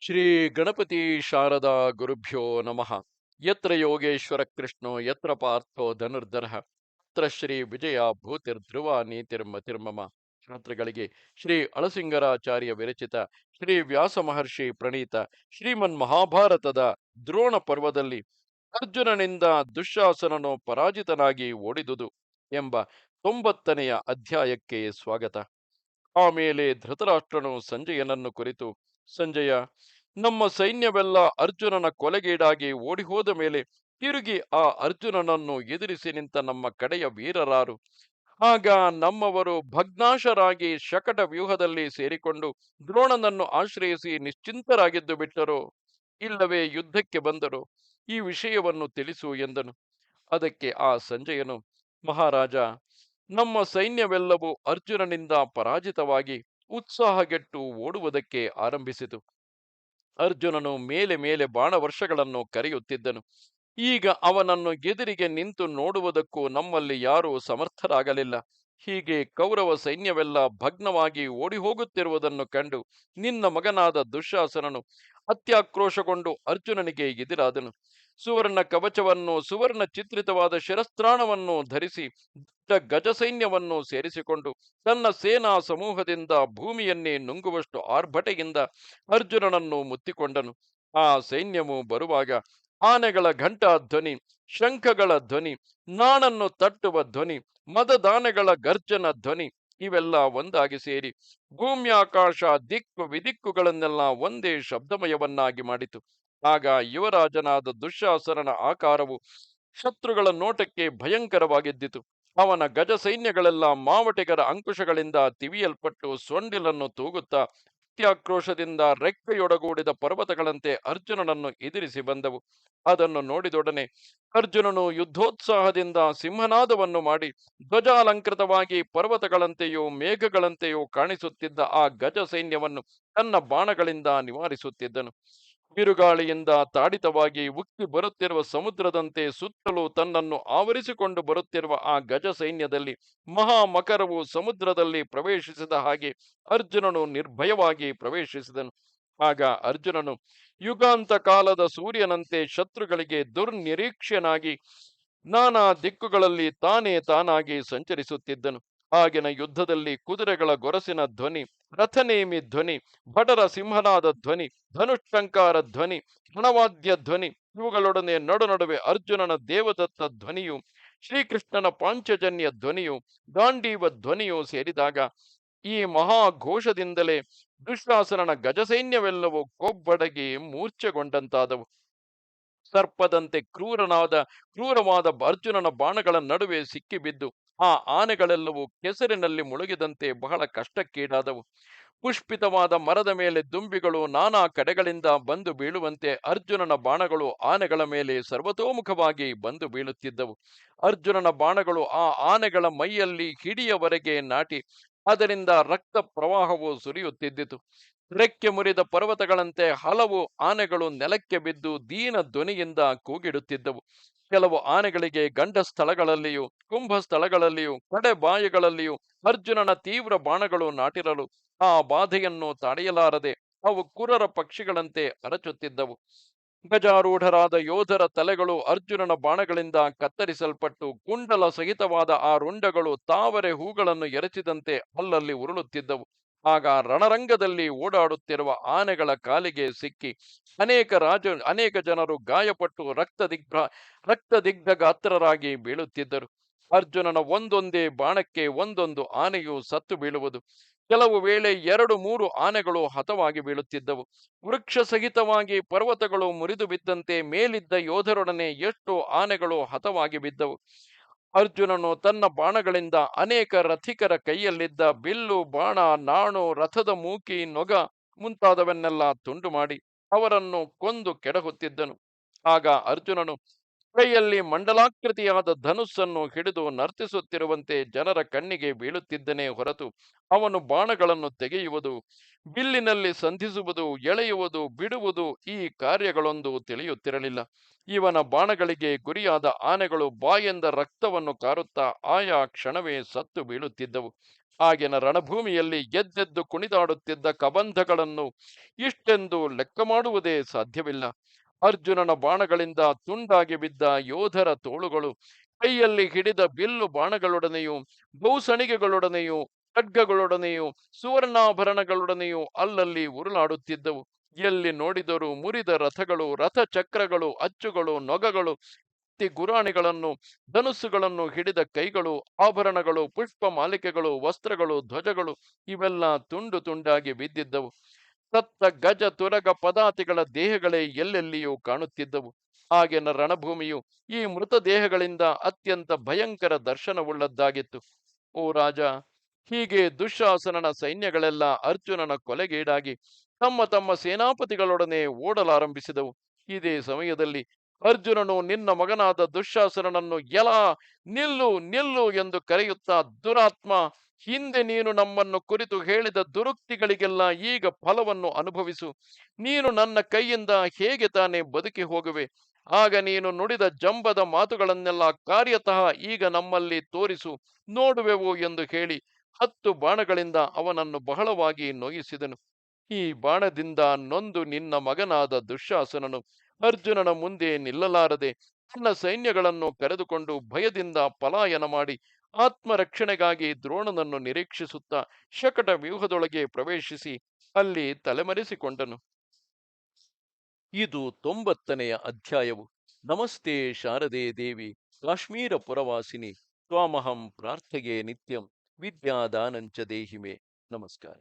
ಶ್ರೀ ಗಣಪತಿ ಶಾರದಾ ಗುರುಭ್ಯೋ ನಮಃ. ಯತ್ರ ಯೋಗೇಶ್ವರ ಕೃಷ್ಣೋ ಯತ್ರ ಪಾರ್ಥೋ ಧನುರ್ಧರಃ ತತ್ರ ಶ್ರೀ ವಿಜಯ ಭೂತಿರ್ಧ್ರುವ ನೀತಿರ್ಮತಿರ್ಮಮ. ಶಾಸ್ತ್ರಗಳಿಗೆ ಶ್ರೀ ಅಳಸಿಂಗರಾಚಾರ್ಯ ವಿರಚಿತ ಶ್ರೀ ವ್ಯಾಸ ಮಹರ್ಷಿ ಪ್ರಣೀತ ಶ್ರೀಮನ್ ಮಹಾಭಾರತದ ದ್ರೋಣ ಪರ್ವದಲ್ಲಿ ಅರ್ಜುನನಿಂದ ದುಶ್ಯಾಸನನು ಪರಾಜಿತನಾಗಿ ಓಡಿದುದು ಎಂಬ 90ನೆಯ ಅಧ್ಯಾಯಕ್ಕೆ ಸ್ವಾಗತ. ಆಮೇಲೆ ಧೃತರಾಷ್ಟ್ರನು ಸಂಜಯನನ್ನು ಕುರಿತು, ಸಂಜಯ, ನಮ್ಮ ಸೈನ್ಯವೆಲ್ಲ ಅರ್ಜುನನ ಕೊಲೆಗೀಡಾಗಿ ಓಡಿಹೋದ ಮೇಲೆ ತಿರುಗಿ ಆ ಅರ್ಜುನನನ್ನು ಎದುರಿಸಿ ನಿಂತ ನಮ್ಮ ಕಡೆಯ ವೀರರಾರು? ಆಗ ನಮ್ಮವರು ಭಗ್ನಾಶರಾಗಿ ಶಕಟ ವ್ಯೂಹದಲ್ಲಿ ಸೇರಿಕೊಂಡು ದ್ರೋಣನನ್ನು ಆಶ್ರಯಿಸಿ ನಿಶ್ಚಿಂತರಾಗಿದ್ದು ಬಿಟ್ಟರೋ, ಇಲ್ಲವೇ ಯುದ್ಧಕ್ಕೆ ಬಂದರೋ? ಈ ವಿಷಯವನ್ನು ತಿಳಿಸು ಎಂದನು. ಅದಕ್ಕೆ ಆ ಸಂಜಯನು, ಮಹಾರಾಜ, ನಮ್ಮ ಸೈನ್ಯವೆಲ್ಲವೂ ಅರ್ಜುನನಿಂದ ಪರಾಜಿತವಾಗಿ ಉತ್ಸಾಹಗೆಟ್ಟು ಓಡುವುದಕ್ಕೆ ಆರಂಭಿಸಿತು. ಅರ್ಜುನನು ಮೇಲೆ ಮೇಲೆ ಬಾಣವರ್ಷಗಳನ್ನು ಕರೆಯುತ್ತಿದ್ದನು. ಈಗ ಅವನನ್ನು ಎದುರಿಗೆ ನಿಂತು ನೋಡುವುದಕ್ಕೂ ನಮ್ಮಲ್ಲಿ ಯಾರೂ ಸಮರ್ಥರಾಗಲಿಲ್ಲ. ಹೀಗೆ ಕೌರವ ಸೈನ್ಯವೆಲ್ಲ ಭಗ್ನವಾಗಿ ಓಡಿಹೋಗುತ್ತಿರುವುದನ್ನು ಕಂಡು ನಿನ್ನ ಮಗನಾದ ದುಶ್ಯಾಸನನು ಅತ್ಯಾಕ್ರೋಶಗೊಂಡು ಅರ್ಜುನನಿಗೆ ಎದುರಾದನು. ಸುವರ್ಣ ಕವಚವನ್ನು, ಸುವರ್ಣ ಚಿತ್ರಿತವಾದ ಶಿರಸ್ತ್ರಾಣವನ್ನು ಧರಿಸಿ ಗಜ ಸೈನ್ಯವನ್ನು ಸೇರಿಸಿಕೊಂಡು ತನ್ನ ಸೇನಾ ಸಮೂಹದಿಂದ ಭೂಮಿಯನ್ನೇ ನುಂಗುವಷ್ಟು ಆರ್ಭಟೆಯಿಂದ ಅರ್ಜುನನನ್ನು ಮುತ್ತಿಕೊಂಡನು. ಆ ಸೈನ್ಯವು ಬರುವಾಗ ಆನೆಗಳ ಘಂಟಾ ಧ್ವನಿ, ಶಂಖಗಳ ಧ್ವನಿ, ನಾಣನ್ನು ತಟ್ಟುವ ಧ್ವನಿ, ಮದದಾನೆಗಳ ಗರ್ಜನ ಧ್ವನಿ ಇವೆಲ್ಲ ಒಂದಾಗಿ ಸೇರಿ ಭೂಮ್ಯಾಕಾಶ ದಿಕ್ಕು ವಿದಿಕ್ಕುಗಳನ್ನೆಲ್ಲ ಒಂದೇ ಶಬ್ದಮಯವನ್ನಾಗಿ ಮಾಡಿತು. ಆಗ ಯುವರಾಜನಾದ ದುಶ್ಯಾಸನನ ಆಕಾರವು ಶತ್ರುಗಳ ನೋಟಕ್ಕೆ ಭಯಂಕರವಾಗಿದ್ದಿತು. ಅವನ ಗಜ ಸೈನ್ಯಗಳೆಲ್ಲ ಮಾವಟಿಗರ ಅಂಕುಶಗಳಿಂದ ತಿವಿಯಲ್ಪಟ್ಟು ಸೊಂಡಿಲನ್ನು ತೂಗುತ್ತಾ ಅತ್ಯಾಕ್ರೋಶದಿಂದ ರೆಕ್ಕೆಯೊಡಗೂಡಿದ ಪರ್ವತಗಳಂತೆ ಅರ್ಜುನನನ್ನು ಎದುರಿಸಿ ಬಂದವು. ಅದನ್ನು ನೋಡಿದೊಡನೆ ಅರ್ಜುನನು ಯುದ್ಧೋತ್ಸಾಹದಿಂದ ಸಿಂಹನಾದವನ್ನು ಮಾಡಿ ಧ್ವಜಾಲಂಕೃತವಾಗಿ ಪರ್ವತಗಳಂತೆಯೂ ಮೇಘಗಳಂತೆಯೂ ಕಾಣಿಸುತ್ತಿದ್ದ ಆ ಗಜ ಸೈನ್ಯವನ್ನು ತನ್ನ ಬಾಣಗಳಿಂದ ನಿವಾರಿಸುತ್ತಿದ್ದನು. ಬಿರುಗಾಳಿಯಿಂದ ತಾಡಿತವಾಗಿ ಉಕ್ಕಿ ಬರುತ್ತಿರುವ ಸಮುದ್ರದಂತೆ ಸುತ್ತಲೂ ತನ್ನನ್ನು ಆವರಿಸಿಕೊಂಡು ಬರುತ್ತಿರುವ ಆ ಗಜ ಸೈನ್ಯದಲ್ಲಿ ಮಹಾಮಕರವು ಸಮುದ್ರದಲ್ಲಿ ಪ್ರವೇಶಿಸಿದ ಹಾಗೆ ಅರ್ಜುನನು ನಿರ್ಭಯವಾಗಿ ಪ್ರವೇಶಿಸಿದನು. ಆಗ ಅರ್ಜುನನು ಯುಗಾಂತ ಕಾಲದ ಸೂರ್ಯನಂತೆ ಶತ್ರುಗಳಿಗೆ ದುರ್ನಿರೀಕ್ಷ್ಯನಾಗಿ ನಾನಾ ದಿಕ್ಕುಗಳಲ್ಲಿ ತಾನೇ ತಾನಾಗಿ ಸಂಚರಿಸುತ್ತಿದ್ದನು. ಆಗಿನ ಯುದ್ಧದಲ್ಲಿ ಕುದುರೆಗಳ ಗೊರಸಿನ ಧ್ವನಿ, ರಥನೇಮಿ ಧ್ವನಿ, ಭಟರ ಸಿಂಹನಾದ ಧ್ವನಿ, ಧನುಷ್ಟಂಕಾರ ಧ್ವನಿ, ರಣವಾದ್ಯ ಧ್ವನಿ ಇವುಗಳೊಡನೆ ನಡುವೆ ಅರ್ಜುನನ ದೇವದತ್ತ ಧ್ವನಿಯು, ಶ್ರೀಕೃಷ್ಣನ ಪಾಂಚಜನ್ಯ ಧ್ವನಿಯು, ಗಾಂಡೀವ ಧ್ವನಿಯು ಸೇರಿದಾಗ ಈ ಮಹಾಘೋಷದಿಂದಲೇ ದುಶ್ಯಾಸನನ ಗಜಸೈನ್ಯವೆಲ್ಲವೂ ಕೊಬ್ಬಡಗಿ ಮೂರ್ಛೆಗೊಂಡಂತಾದವು. ಸರ್ಪದಂತೆ ಕ್ರೂರವಾದ ಅರ್ಜುನನ ಬಾಣಗಳ ನಡುವೆ ಸಿಕ್ಕಿಬಿದ್ದು ಆ ಆನೆಗಳೆಲ್ಲವೂ ಕೆಸರಿನಲ್ಲಿ ಮುಳುಗಿದಂತೆ ಬಹಳ ಕಷ್ಟಕ್ಕೀಡಾದವು. ಪುಷ್ಪಿತವಾದ ಮರದ ಮೇಲೆ ದುಂಬಿಗಳು ನಾನಾ ಕಡೆಗಳಿಂದ ಬಂದು ಬೀಳುವಂತೆ ಅರ್ಜುನನ ಬಾಣಗಳು ಆನೆಗಳ ಮೇಲೆ ಸರ್ವತೋಮುಖವಾಗಿ ಬಂದು ಬೀಳುತ್ತಿದ್ದವು. ಅರ್ಜುನನ ಬಾಣಗಳು ಆ ಆನೆಗಳ ಮೈಯಲ್ಲಿ ಹಿಡಿಯವರೆಗೆ ನಾಟಿ ಅದರಿಂದ ರಕ್ತ ಪ್ರವಾಹವು ಸುರಿಯುತ್ತಿದ್ದಿತು. ರೆಕ್ಕೆ ಮುರಿದ ಪರ್ವತಗಳಂತೆ ಹಲವು ಆನೆಗಳು ನೆಲಕ್ಕೆ ಬಿದ್ದು ದೀನ ಧ್ವನಿಯಿಂದ ಕೂಗಿಡುತ್ತಿದ್ದವು. ಕೆಲವು ಆನೆಗಳಿಗೆ ಗಂಡ ಸ್ಥಳಗಳಲ್ಲಿಯೂ ಕುಂಭ ಸ್ಥಳಗಳಲ್ಲಿಯೂ ಕಡೆ ಬಾಯಿಗಳಲ್ಲಿಯೂ ಅರ್ಜುನನ ತೀವ್ರ ಬಾಣಗಳು ನಾಟಿರಲು ಆ ಬಾಧೆಯನ್ನು ತಡೆಯಲಾರದೆ ಅವು ಕುರರ ಪಕ್ಷಿಗಳಂತೆ ಅರಚುತ್ತಿದ್ದವು. ಗಜಾರೂಢರಾದ ಯೋಧರ ತಲೆಗಳು ಅರ್ಜುನನ ಬಾಣಗಳಿಂದ ಕತ್ತರಿಸಲ್ಪಟ್ಟು ಕುಂಡಲ ಸಹಿತವಾದ ಆ ರುಂಡಗಳು ತಾವರೆ ಹೂಗಳನ್ನು ಎರಚಿದಂತೆ ಅಲ್ಲಲ್ಲಿ ಉರುಳುತ್ತಿದ್ದವು. ಆಗ ರಣರಂಗದಲ್ಲಿ ಓಡಾಡುತ್ತಿರುವ ಆನೆಗಳ ಕಾಲಿಗೆ ಸಿಕ್ಕಿ ಅನೇಕ ಜನರು ಗಾಯಪಟ್ಟು ರಕ್ತದಿಗ್ಧ ಗಾತ್ರರಾಗಿ ಬೀಳುತ್ತಿದ್ದರು. ಅರ್ಜುನನ ಒಂದೊಂದೇ ಬಾಣಕ್ಕೆ ಒಂದೊಂದು ಆನೆಯು ಸತ್ತು ಬೀಳುವುದು. ಕೆಲವು ವೇಳೆ 2-3 ಆನೆಗಳು ಹತವಾಗಿ ಬೀಳುತ್ತಿದ್ದವು. ವೃಕ್ಷ ಸಹಿತವಾಗಿ ಪರ್ವತಗಳು ಮುರಿದು ಬಿದ್ದಂತೆ ಮೇಲಿದ್ದ ಯೋಧರೊಡನೆ ಎಷ್ಟೋ ಆನೆಗಳು ಹತವಾಗಿ ಬಿದ್ದವು. ಅರ್ಜುನನು ತನ್ನ ಬಾಣಗಳಿಂದ ಅನೇಕ ರಥಿಕರ ಕೈಯಲ್ಲಿದ್ದ ಬಿಲ್ಲು, ಬಾಣ, ನಾಣು, ರಥದ ಮೂಕಿ, ನೊಗ ಮುಂತಾದವನ್ನೆಲ್ಲ ತುಂಡು ಮಾಡಿ ಅವರನ್ನು ಕೊಂದು ಕೆಡಹುತ್ತಿದ್ದನು. ಆಗ ಅರ್ಜುನನು ಕೈಯಲ್ಲಿ ಮಂಡಲಾಕೃತಿಯಾದ ಧನುಸ್ಸನ್ನು ಹಿಡಿದು ನರ್ತಿಸುತ್ತಿರುವಂತೆ ಜನರ ಕಣ್ಣಿಗೆ ಬೀಳುತ್ತಿದ್ದನೇ ಹೊರತು ಅವನು ಬಾಣಗಳನ್ನು ತೆಗೆಯುವುದು, ಬಿಲ್ಲಿನಲ್ಲಿ ಸಂಧಿಸುವುದು, ಎಳೆಯುವುದು, ಬಿಡುವುದು ಈ ಕಾರ್ಯಗಳೊಂದು ತಿಳಿಯುತ್ತಿರಲಿಲ್ಲ. ಇವನ ಬಾಣಗಳಿಗೆ ಗುರಿಯಾದ ಆನೆಗಳು ಬಾಯಿಂದ ರಕ್ತವನ್ನು ಕಾರುತ್ತಾ ಆಯಾ ಕ್ಷಣವೇ ಸತ್ತು ಬೀಳುತ್ತಿದ್ದವು. ಆಗಿನ ರಣಭೂಮಿಯಲ್ಲಿ ಎದ್ದೆದ್ದು ಕುಣಿದಾಡುತ್ತಿದ್ದ ಕಬಂಧಗಳನ್ನು ಇಷ್ಟೆಂದು ಲೆಕ್ಕ ಮಾಡುವುದೇ ಸಾಧ್ಯವಿಲ್ಲ. ಅರ್ಜುನನ ಬಾಣಗಳಿಂದ ತುಂಡಾಗಿ ಬಿದ್ದ ಯೋಧರ ತೋಳುಗಳು ಕೈಯಲ್ಲಿ ಹಿಡಿದ ಬಿಲ್ಲು ಬಾಣಗಳೊಡನೆಯೂ ಬಹುಸಣಿಗೆಗಳೊಡನೆಯೂ ಖಡ್ಗಗಳೊಡನೆಯೂ ಸುವರ್ಣಾಭರಣಗಳೊಡನೆಯೂ ಅಲ್ಲಲ್ಲಿ ಉರುಳಾಡುತ್ತಿದ್ದವು. ಎಲ್ಲಿ ನೋಡಿದರೂ ಮುರಿದ ರಥಗಳು, ರಥಚಕ್ರಗಳು, ಅಚ್ಚುಗಳು, ನೊಗಗಳು, ಗುರಾಣಿಗಳನ್ನು, ಧನುಸ್ಸುಗಳನ್ನು ಹಿಡಿದ ಕೈಗಳು, ಆಭರಣಗಳು, ಪುಷ್ಪ ಮಾಲಿಕೆಗಳು, ವಸ್ತ್ರಗಳು, ಧ್ವಜಗಳು ಇವೆಲ್ಲ ತುಂಡು ತುಂಡಾಗಿ ಬಿದ್ದಿದ್ದವು. ಸತ್ತ ಗಜ ತುರಗ ಪದಾತಿಗಳ ದೇಹಗಳೇ ಎಲ್ಲೆಲ್ಲಿಯೂ ಕಾಣುತ್ತಿದ್ದವು. ಆಗಿನ ರಣಭೂಮಿಯು ಈ ಮೃತದೇಹಗಳಿಂದ ಅತ್ಯಂತ ಭಯಂಕರ ದರ್ಶನವುಳ್ಳದ್ದಾಗಿತ್ತು. ಓ ರಾಜ, ಹೀಗೆ ದುಶ್ಯಾಸನನ ಸೈನ್ಯಗಳೆಲ್ಲ ಅರ್ಜುನನ ಕೊಲೆಗೀಡಾಗಿ ತಮ್ಮ ತಮ್ಮ ಸೇನಾಪತಿಗಳೊಡನೆ ಓಡಲಾರಂಭಿಸಿದವು. ಇದೇ ಸಮಯದಲ್ಲಿ ಅರ್ಜುನನು ನಿನ್ನ ಮಗನಾದ ದುಶ್ಯಾಸನನನ್ನು ಎಲಾ, ನಿಲ್ಲು ನಿಲ್ಲು ಎಂದು ಕರೆಯುತ್ತಾ, ದುರಾತ್ಮ, ಹಿಂದೆ ನೀನು ನಮ್ಮನ್ನು ಕುರಿತು ಹೇಳಿದ ದುರುಕ್ತಿಗಳಿಗೆಲ್ಲ ಈಗ ಫಲವನ್ನು ಅನುಭವಿಸು. ನೀನು ನನ್ನ ಕೈಯಿಂದ ಹೇಗೆ ತಾನೇ ಬದುಕಿ ಹೋಗುವೆ? ಆಗ ನೀನು ನುಡಿದ ಜಂಬದ ಮಾತುಗಳನ್ನೆಲ್ಲ ಕಾರ್ಯತಃ ಈಗ ನಮ್ಮಲ್ಲಿ ತೋರಿಸು, ನೋಡುವೆವು ಎಂದು ಹೇಳಿ 10 ಬಾಣಗಳಿಂದ ಅವನನ್ನು ಬಹಳವಾಗಿ ನೋಯಿಸಿದನು. ಈ ಬಾಣದಿಂದ ನೊಂದು ನಿನ್ನ ಮಗನಾದ ದುಶ್ಯಾಸನನು ಅರ್ಜುನನ ಮುಂದೆ ನಿಲ್ಲಲಾರದೆ ತನ್ನ ಸೈನ್ಯಗಳನ್ನು ಕರೆದುಕೊಂಡು ಭಯದಿಂದ ಪಲಾಯನ ಮಾಡಿ ಆತ್ಮರಕ್ಷಣೆಗಾಗಿ ದ್ರೋಣನನ್ನು ನಿರೀಕ್ಷಿಸುತ್ತಾ ಶಕಟ ವ್ಯೂಹದೊಳಗೆ ಪ್ರವೇಶಿಸಿ ಅಲ್ಲಿ ತಲೆಮರೆಸಿಕೊಂಡನು. ಇದು 90ನೆಯ ಅಧ್ಯಾಯವು. ನಮಸ್ತೆ ಶಾರದೆ ದೇವಿ, ಕಾಶ್ಮೀರ ಪುರವಾಸಿನಿ, ತ್ವಾಮಹಂ ಪ್ರಾರ್ಥೆಯೇ ನಿತ್ಯಂ, ವಿದ್ಯಾದಾನಂಚ ದೇಹಿಮೆ. ನಮಸ್ಕಾರ.